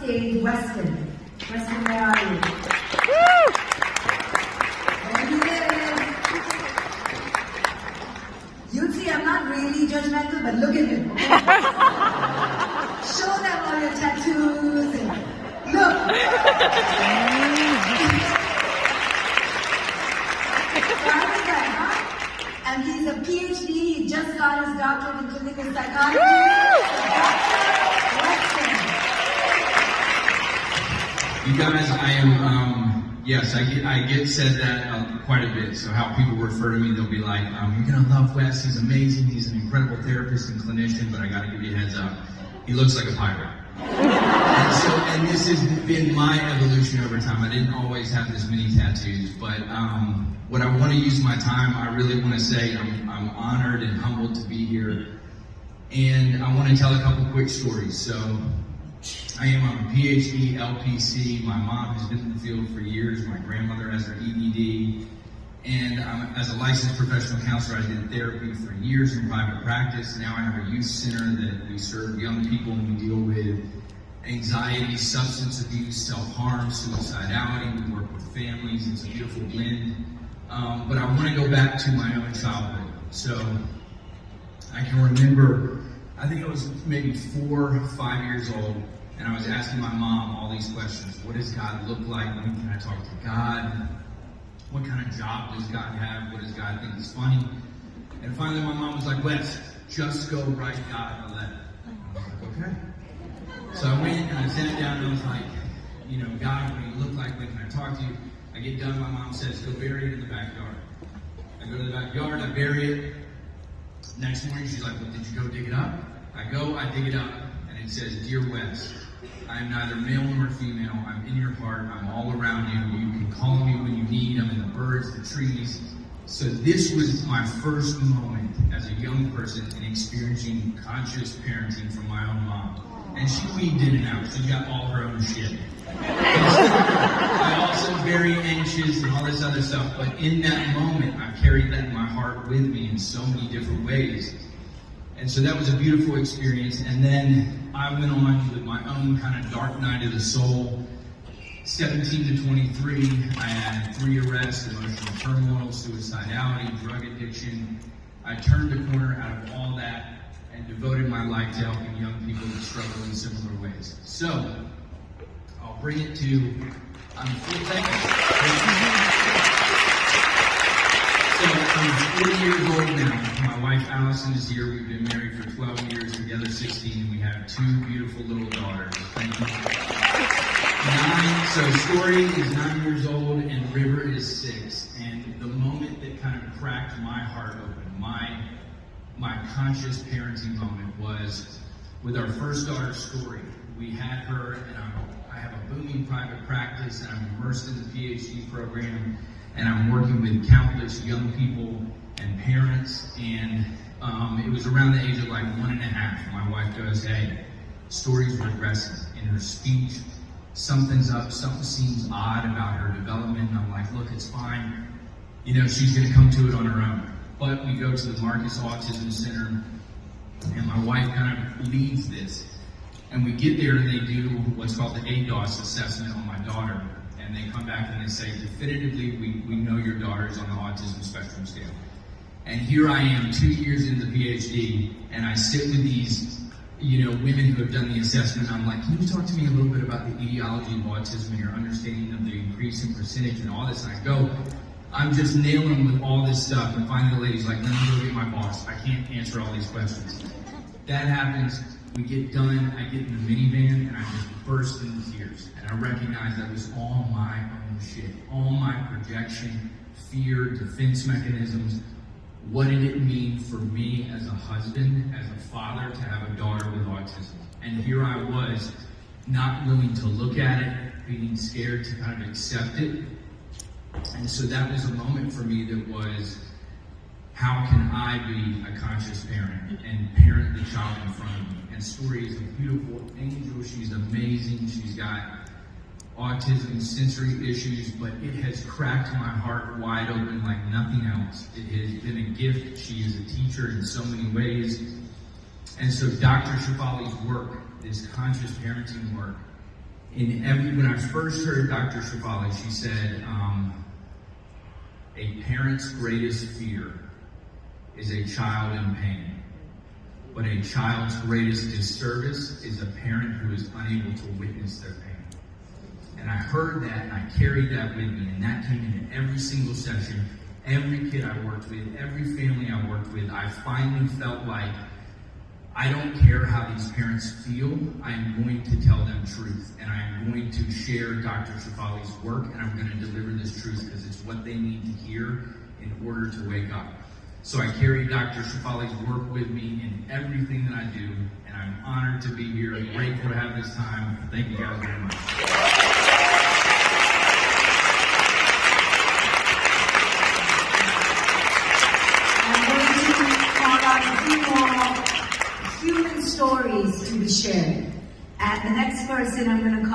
stage Weston. Weston, where are you? There he is. You'd see I'm not really judgmental, but look at him. Show them all your tattoos and look. And he's a PhD, he just got his doctorate in clinical psychology. Dr. Weston. You guys, I am, yes, I get said that quite a bit. So how people refer to me, they'll be like, you're gonna love Wes, he's amazing, he's an incredible therapist and clinician, but I gotta give you a heads up, he looks like a pirate. And this has been my evolution over time. I didn't always have this many tattoos, but what I want to use my time, I really want to say I'm honored and humbled to be here. And I want to tell a couple quick stories. So I'm a PhD, LPC. My mom has been in the field for years. My grandmother has her EED. And as a licensed professional counselor, I did therapy for years in private practice. Now I have a youth center that we serve young people and we deal with anxiety, substance abuse, self-harm, suicidality. We work with families. It's a beautiful blend. But I want to go back to my own childhood. So I can remember, I think I was maybe 4 or 5 years old, and I was asking my mom all these questions. What does God look like? When can I talk to God? What kind of job does God have? What does God think is funny? And finally my mom was like, Wes, just go write God a letter. I was like, okay. So I went and I sat down and I was like, God, what do you look like? When can I talk to you? I get done, my mom says, go bury it in the backyard. I go to the backyard, I bury it. Next morning she's like, well, did you go dig it up? I go, I dig it up, and it says, Dear Wes, I am neither male nor female. I'm in your heart. I'm all around you. You can call me when you need. I'm in the birds, the trees. So this was my first moment as a young person in experiencing conscious parenting from my own mom. And she weaved in and out. She got all her own shit. I also very anxious and all this other stuff. But in that moment, I carried that in my heart with me in so many different ways. And so that was a beautiful experience. And then I went on with my own kind of dark night of the soul. 17 to 23, I had 3 arrests, emotional turmoil, suicidality, drug addiction. I turned the corner out of all that and devoted my life to helping young people that struggle in similar ways. So, I'll bring it to, So I'm 40 years old now. My wife Allison is here. We've been married for 12 years, together 16, and we have 2 beautiful little daughters. Thank you. 9, so Story is 9 years old and River is 6. And the moment that kind of cracked my heart open, my conscious parenting moment was with our first daughter, Story. We had her, and I have a booming private practice, and I'm immersed in the PhD program, and I'm working with countless young people and parents, and it was around the age of like 1.5. My wife goes, hey, Story's regressing in her speech. Something's up, something seems odd about her development, and I'm like, look, it's fine. She's gonna come to it on her own. But we go to the Marcus Autism Center, and my wife kind of leads this. And we get there and they do what's called the ADOS assessment on my daughter. And they come back and they say, definitively, we know your daughter is on the autism spectrum scale. And here I am, 2 years into the PhD, and I sit with these, women who have done the assessment. I'm like, can you talk to me a little bit about the etiology of autism and your understanding of the increase in percentage and all this? And I go, I'm just nailing them with all this stuff. And finally the lady's like, let me go get my boss. I can't answer all these questions. That happens. We get done. I get in the minivan and I just burst into tears. And I recognize that was all my own shit. All my projection, fear, defense mechanisms. What did it mean for me as a husband, as a father, to have a daughter with autism? And here I was, not willing to look at it, being scared to kind of accept it. And so that was a moment for me that was, how can I be a conscious parent and parent the child in front of me? And Story is a beautiful angel. She's amazing. She's got autism, sensory issues, but it has cracked my heart wide open like nothing else. It has been a gift. She is a teacher in so many ways. And so Dr. Shefali's work, this conscious parenting work, When I first heard Dr. Shefali, she said, a parent's greatest fear is a child in pain. But a child's greatest disservice is a parent who is unable to witness their pain. And I heard that and I carried that with me, and that came into every single session, every kid I worked with, every family I worked with. I finally felt like I don't care how these parents feel, I'm going to tell them truth. And I'm going to share Dr. Shefali's work, and I'm going to deliver this truth because it's what they need to hear in order to wake up. So I carry Dr. Shefali's work with me in everything that I do, and I'm honored to be here. I'm grateful to have this time. Thank you guys very much. I'm going to call out a few more human stories to be shared. And the next person I'm going to call